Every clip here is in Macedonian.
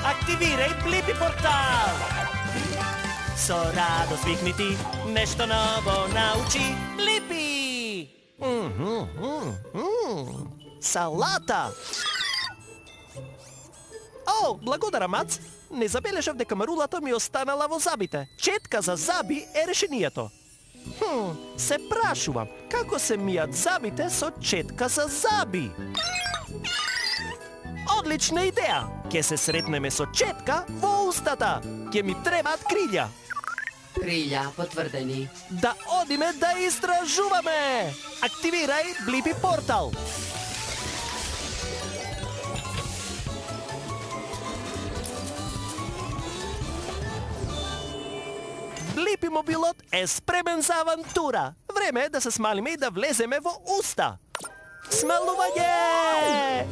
Активирај Блипи портал! Со радост викни ти, нешто ново научи Блипи! Салата! О, благодарам, Мац! Не забележав дека марулата ми останала во зъбите. Четка за зъби е решението. Се прашувам, како се мијат зъбите со четка за зъби? Одлична идеја! Ке се сретнеме со четка во устата. Ке ми требаат крилја. Крилја потврдени. Да одиме да истражуваме! Активирај Блипи портал! Блипи мобилот е спремен за авантура. Време е да се смалиме и да влеземе во уста. Смалување!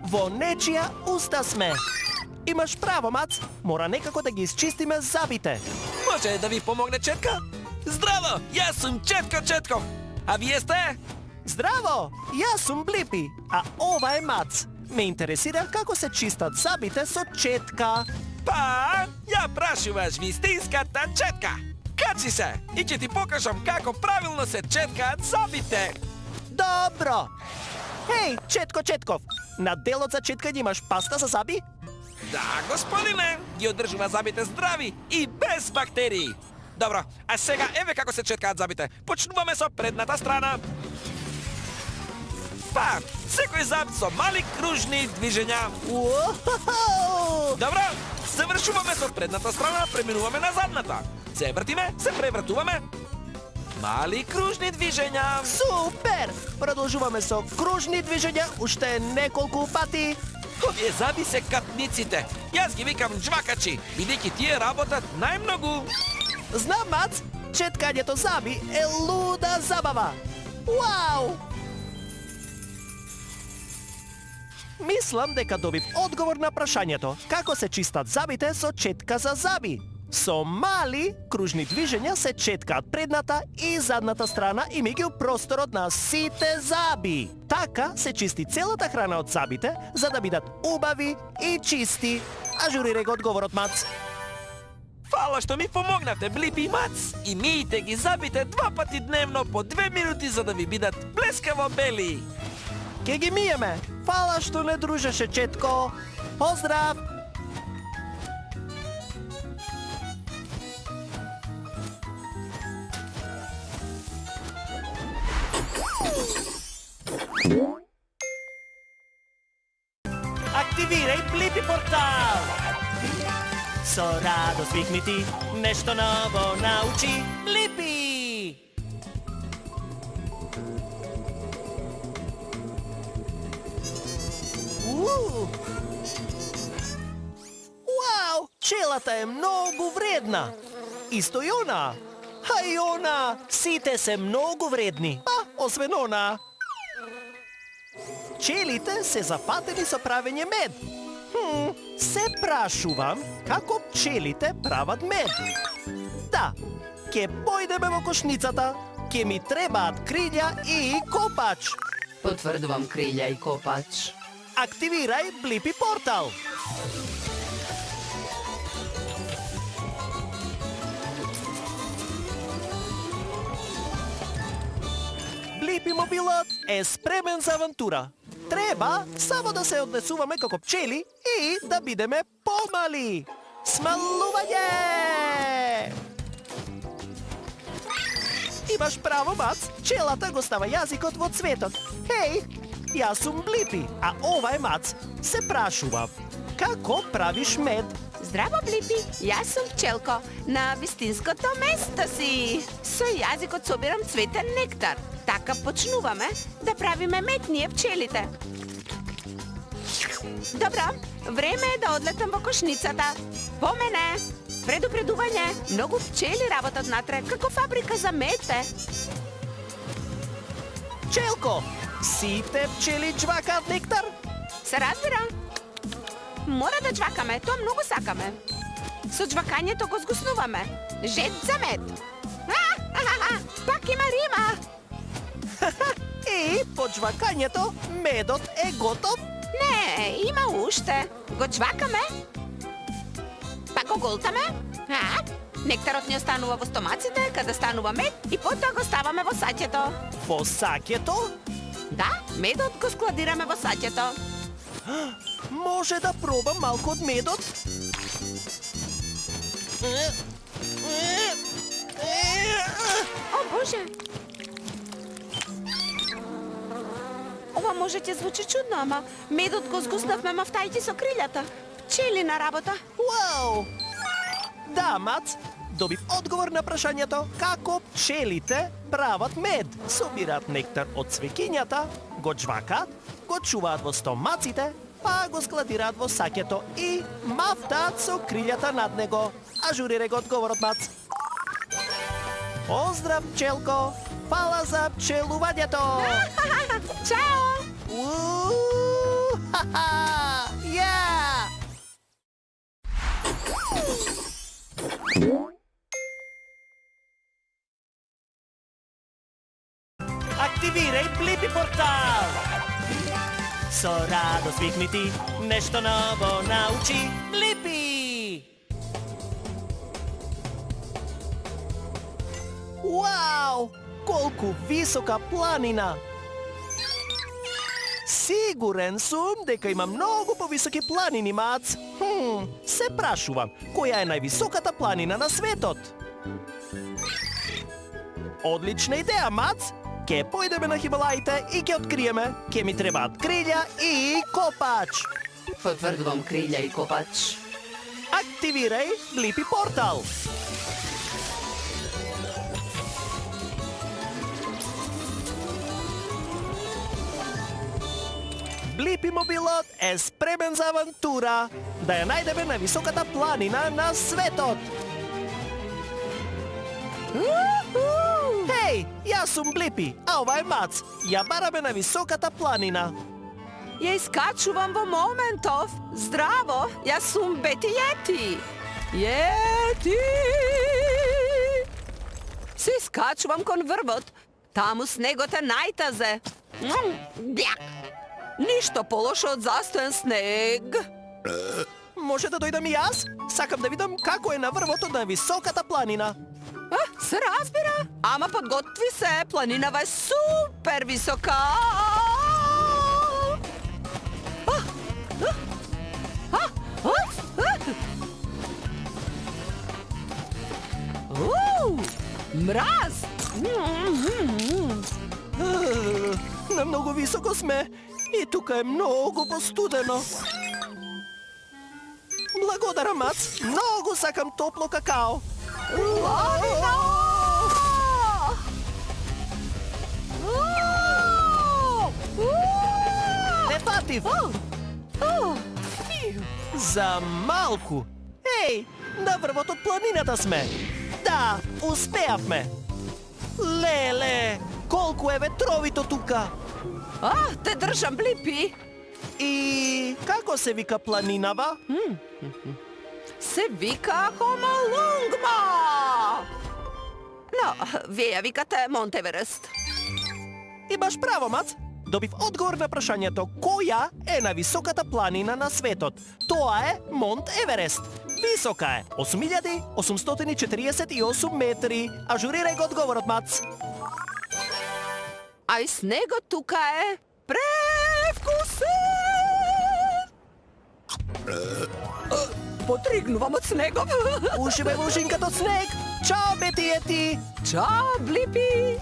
Во нечија уста сме. Имаш право, Мац. Мора некако да ги изчистиме зъбите. Може да ви помогне Четка? Здраво, јас сум Четко Четков. А вие сте? Здраво! Јас сум Блипи, а ова е Мац. Ме интересира како се чистат зъбите со четка. Па, ја прашуваш вистинската Четка. Качи се и ќе ти покажам како правилно се четкаат зъбите. Добро! Хеј, Четко Четков, на делот за четкање имаш паста за зъби? Да, господине, ги одржува зъбите здрави и без бактерии. Добро, а сега еве како се четкаат зъбите. Почнуваме со предната страна. Па, секој зъб со мали кружни движења. Уоу! Добро, завршуваме со предната страна, преминуваме на задната. Се вртиме, се превртуваме. Мали кружни движења. Супер! Продолжуваме со кружни движења уште неколку пати. Овие зъби се катниците. Јас ги викам джвакачи, бидејќи тие работат најмногу. Знам, Мац, четкањето зъби е луда забава. Вау! Мислам дека добив одговор на прашањето како се чистат зъбите со четка за зъби. Со мали кружни движења се четкаат предната и задната страна, имајќи просторот на сите зъби. Така се чисти целата храна од зъбите, за да бидат убави и чисти. Ажурирај го одговорот, Мац. Фала што ми помогнавте, Блипи и Мац. И мијте ги зъбите 2 пати дневно по 2 минути за да ви бидат блескаво бели. Ке ги миеме. Фала што не дружеше, Четко. Поздрав! Активирај Блипи портал! Со радост викни ти, нешто ново научи Блипи! Вау! Пчелата е многу вредна! Исто и она! А и она! Сите се многу вредни! Освен она! Пчелите се запатени со правење мед. Се прашувам како пчелите прават мед. Да, ќе појдеме во кошницата. Ќе ми требаат крилја и копач. Потврдувам крилја и копач. Активирај Блипи портал. Блипи мобилот е спремен за авантура. Треба само да се однесуваме како пчели и да бидеме помали. Смалување! Имаш право, Мац. Пчелата го става јазикот во цветот. Хеј, јас сум Блипи, а ова е Мац. Се прашувам, како правиш мед? Здраво, Блипи! Јас сум пчелко на вистинското место си. Со јазикот собирам цветен нектар. Така почнуваме да правиме мед ние пчелите. Добро, време е да одлетам во кошницата. По мене! Предупредување, многу пчели работат натре, како фабрика за мед е. Пчелко, сите пчели джвакаат нектар? Се разбира. Мора да джвакаме, тоа многу сакаме. Со джвакањето го згуснуваме. Жет за мед. Пак има рима. Од жвакањето, медот е готов. Не, има уште. Го чвакаме. Па го голтаме. Нектарот ни останува во стомаците, каде станува мед и потоа го ставаме во саќето. Во саќето? Да, медот го складираме во саќето. Може да пробам малку од медот? О, Боже! Ова може ќе звучи чудно, ама медот го згуснавме мафтајќи со крилјата. Пчелина работа. Вау! Да, Мац, добив одговор на прашањето како пчелите прават мед. Собираат нектар од цвеќињата, го джвакаат, го чуваат во стомаците, па го складираат во саќето и мафтаат со крилјата над него. Ажурирај го одговорот, Мац. Поздрав, пчелко! Фала за пчелувањето! Чао! Ха-ха! Ја! Активирај Блипи портал! Со радост викни ти, нешто ново научи Блипи! Вау! Колку висока планина! Сигурен сум дека има многу повисоки планини, Мац. Се прашувам, која е највисоката планина на светот? Одлична идеја, Мац. Ке појдеме на Хималаите и ке откриеме. Ке ми требаат крилја и копач. Потврдувам крилја и копач. Активирај Блипи портал. Блипи мобилот е спремен за авантура. Да ја најдеме на високата планина на светот. Хеј, јас сум Блипи, а ова е Мац. Ја бараме на високата планина. Ја искачувам во моментов. Здраво, јас сум Бети Јети. Јети! Се искачувам кон врвот. Таму снегот е најтазе. Бјак! Ништо полошо од застоен снег. Може да дојдам и јас? Сакам да видам како е на врвото на високата планина. Се разбира, ама подготви се, планинава е супер висока. Мраз! На многу високо сме и тука е многу постудено. Благодарам, Мац. Многу сакам топло какао. Не фатив. За малку. Еј, на врвот од планината сме. Да, успеавме. Леле, колку е ветровито тука. Те држам, Блипи. И како се вика планинава? Се вика Хомалунгма. Но, вие ја викате Монтеверест. Имаш право, Мац. Добив одговор на прашањето која е највисоката планина на светот. Тоа е Монт Еверест. Висока е 8848 метри. Ажурирај го одговорот, Мац. А и снегот тука е превкусен. Потригнувам од снегов. Ушиве во ушинката од снег. Чао, Бети Јети. Чао, Блипи.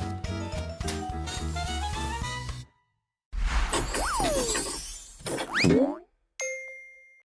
What?